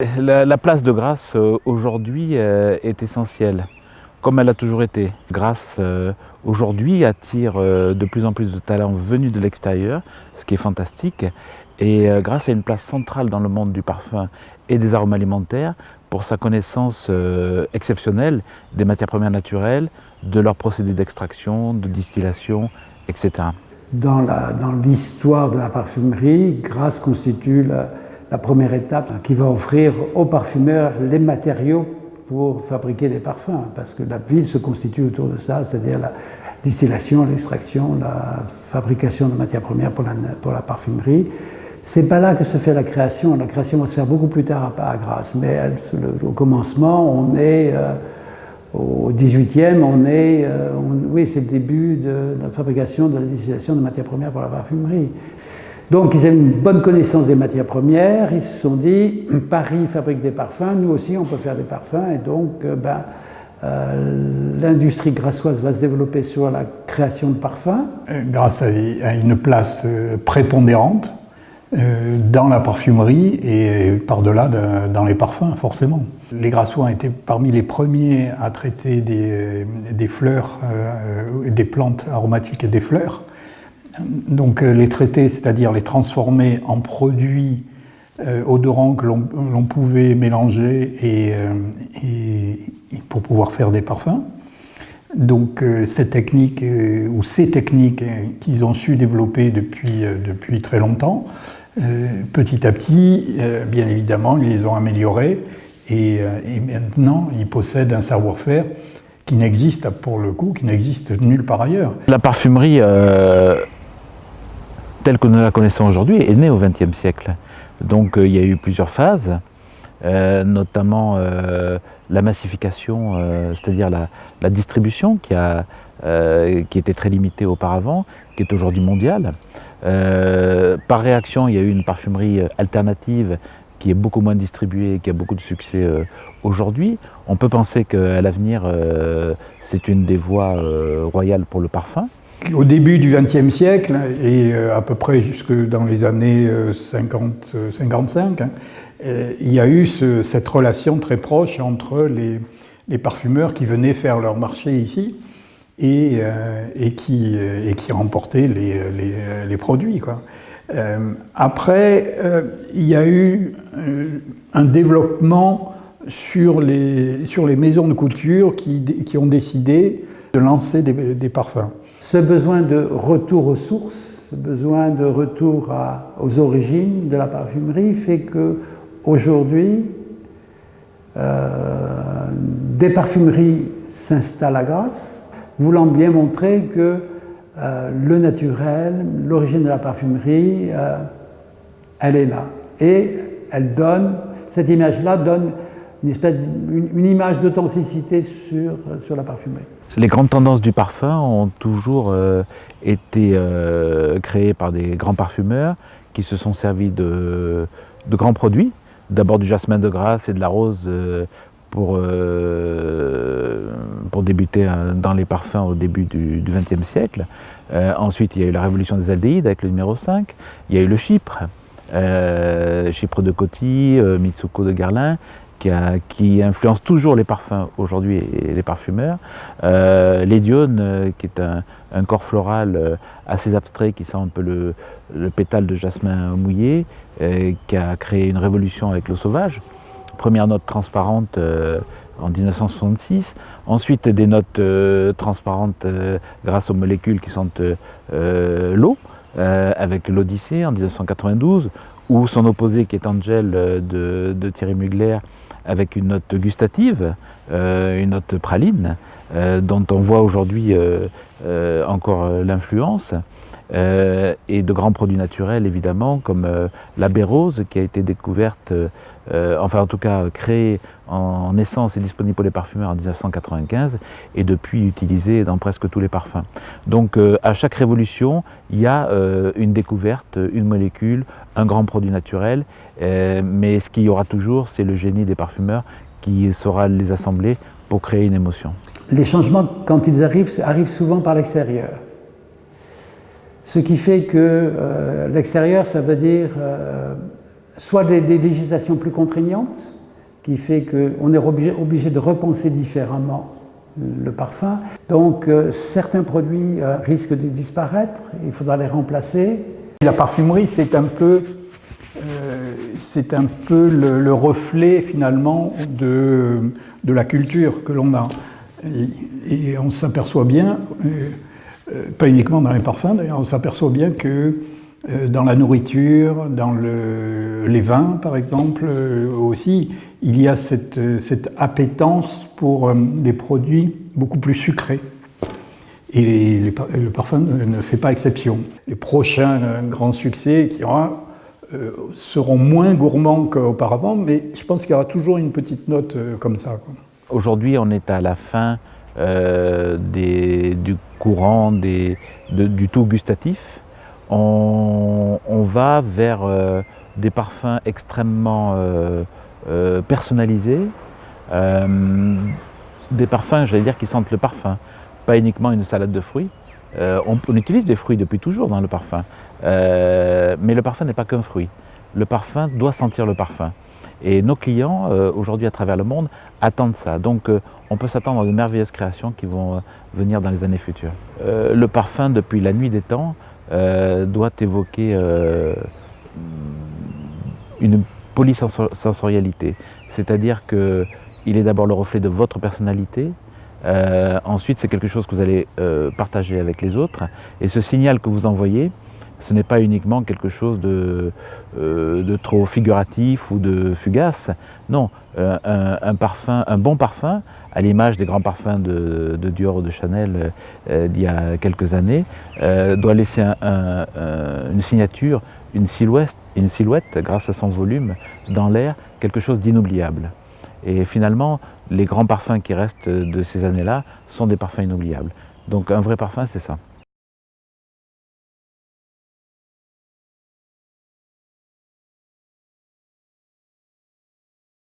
La place de Grasse aujourd'hui est essentielle, comme elle a toujours été. Grasse aujourd'hui attire de plus en plus de talents venus de l'extérieur, ce qui est fantastique. Et Grasse a une place centrale dans le monde du parfum et des arômes alimentaires pour sa connaissance exceptionnelle des matières premières naturelles, de leurs procédés d'extraction, de distillation, etc. Dans l'histoire de la parfumerie, Grasse constitue la première étape qui va offrir aux parfumeurs les matériaux pour fabriquer des parfums, parce que la ville se constitue autour de ça, c'est-à-dire la distillation, l'extraction, la fabrication de matières premières pour la parfumerie. C'est pas là que se fait la création va se faire beaucoup plus tard à Grasse, mais au commencement, on est au 18e, oui, c'est le début de la fabrication, de la distillation de matières premières pour la parfumerie. Donc ils avaient une bonne connaissance des matières premières, ils se sont dit, Paris fabrique des parfums, nous aussi on peut faire des parfums, et donc l'industrie grassoise va se développer sur la création de parfums. Grasse a une place prépondérante dans la parfumerie et par-delà dans les parfums, forcément. Les Grassois étaient parmi les premiers à traiter des fleurs, des plantes aromatiques et des fleurs. Donc les traiter, c'est-à-dire les transformer en produits odorants que l'on pouvait mélanger et pour pouvoir faire des parfums. Donc cette technique ou ces techniques qu'ils ont su développer depuis très longtemps, petit à petit, bien évidemment, ils les ont améliorées et maintenant ils possèdent un savoir-faire qui n'existe, pour le coup, qui n'existe nulle part ailleurs. La parfumerie telle que nous la connaissons aujourd'hui est née au XXe siècle. Donc il y a eu plusieurs phases, notamment la massification, c'est-à-dire la distribution qui était très limitée auparavant, qui est aujourd'hui mondiale. Par réaction, il y a eu une parfumerie alternative qui est beaucoup moins distribuée, qui a beaucoup de succès aujourd'hui. On peut penser qu'à l'avenir, c'est une des voies royales pour le parfum. Au début du XXe siècle, et à peu près jusque dans les années 50-55, il y a eu cette relation très proche entre les parfumeurs qui venaient faire leur marché ici et qui remportaient les produits, quoi. Après, il y a eu un développement sur les maisons de couture qui ont décidé de lancer des parfums. Ce besoin de retour aux sources, ce besoin de retour aux origines de la parfumerie fait qu'aujourd'hui, des parfumeries s'installent à Grasse, voulant bien montrer que le naturel, l'origine de la parfumerie, elle est là. Et cette image-là donne une image d'authenticité sur la parfumerie. Les grandes tendances du parfum ont toujours été créées par des grands parfumeurs qui se sont servis de grands produits, d'abord du jasmin de Grasse et de la rose pour débuter dans les parfums au début du XXe siècle. Ensuite, il y a eu la révolution des aldéhydes avec le numéro 5, il y a eu le chypre, chypre de Coty, Mitsuko de Guerlain, qui influence toujours les parfums aujourd'hui et les parfumeurs. L'édione, qui est un corps floral assez abstrait qui sent un peu le pétale de jasmin mouillé, qui a créé une révolution avec l'eau sauvage. Première note transparente en 1966. Ensuite des notes transparentes grâce aux molécules qui sentent l'eau, avec l'Odyssée en 1992, ou son opposé qui est Angel de Thierry Mugler, avec une note gustative, une note praline, dont on voit aujourd'hui encore l'influence, et de grands produits naturels évidemment, comme la baie rose qui a été découverte, enfin en tout cas créée en essence et disponible pour les parfumeurs en 1995, et depuis utilisée dans presque tous les parfums. Donc à chaque révolution, il y a une découverte, une molécule, un grand produit naturel, mais ce qu'il y aura toujours, c'est le génie des parfumeurs qui saura les assembler pour créer une émotion. Les changements, quand ils arrivent souvent par l'extérieur. Ce qui fait que l'extérieur, ça veut dire soit des législations plus contraignantes, qui fait qu'on est obligé de repenser différemment le parfum. Donc certains produits risquent de disparaître, il faudra les remplacer. La parfumerie, c'est un peu le reflet finalement de la culture que l'on a. Et on s'aperçoit bien, pas uniquement dans les parfums d'ailleurs, on s'aperçoit bien que dans la nourriture, dans les vins par exemple aussi, il y a cette appétence pour des produits beaucoup plus sucrés. Et le parfum ne fait pas exception. Les prochains grands succès qu'il y aura seront moins gourmands qu'auparavant, mais je pense qu'il y aura toujours une petite note comme ça, quoi. Aujourd'hui, on est à la fin du courant du tout gustatif. On va vers des parfums extrêmement personnalisés, des parfums, j'allais dire, qui sentent le parfum, pas uniquement une salade de fruits. On utilise des fruits depuis toujours dans le parfum, mais le parfum n'est pas qu'un fruit. Le parfum doit sentir le parfum. Et nos clients, aujourd'hui à travers le monde, attendent ça. Donc on peut s'attendre à de merveilleuses créations qui vont venir dans les années futures. Le parfum, depuis la nuit des temps, doit évoquer une polysensorialité. C'est-à-dire qu'il est d'abord le reflet de votre personnalité. Ensuite, c'est quelque chose que vous allez partager avec les autres. Et ce signal que vous envoyez, ce n'est pas uniquement quelque chose de trop figuratif ou de fugace. Non, un bon parfum, à l'image des grands parfums de Dior ou de Chanel d'il y a quelques années, doit laisser une signature, une silhouette, grâce à son volume, dans l'air, quelque chose d'inoubliable. Et finalement, les grands parfums qui restent de ces années-là sont des parfums inoubliables. Donc un vrai parfum, c'est ça.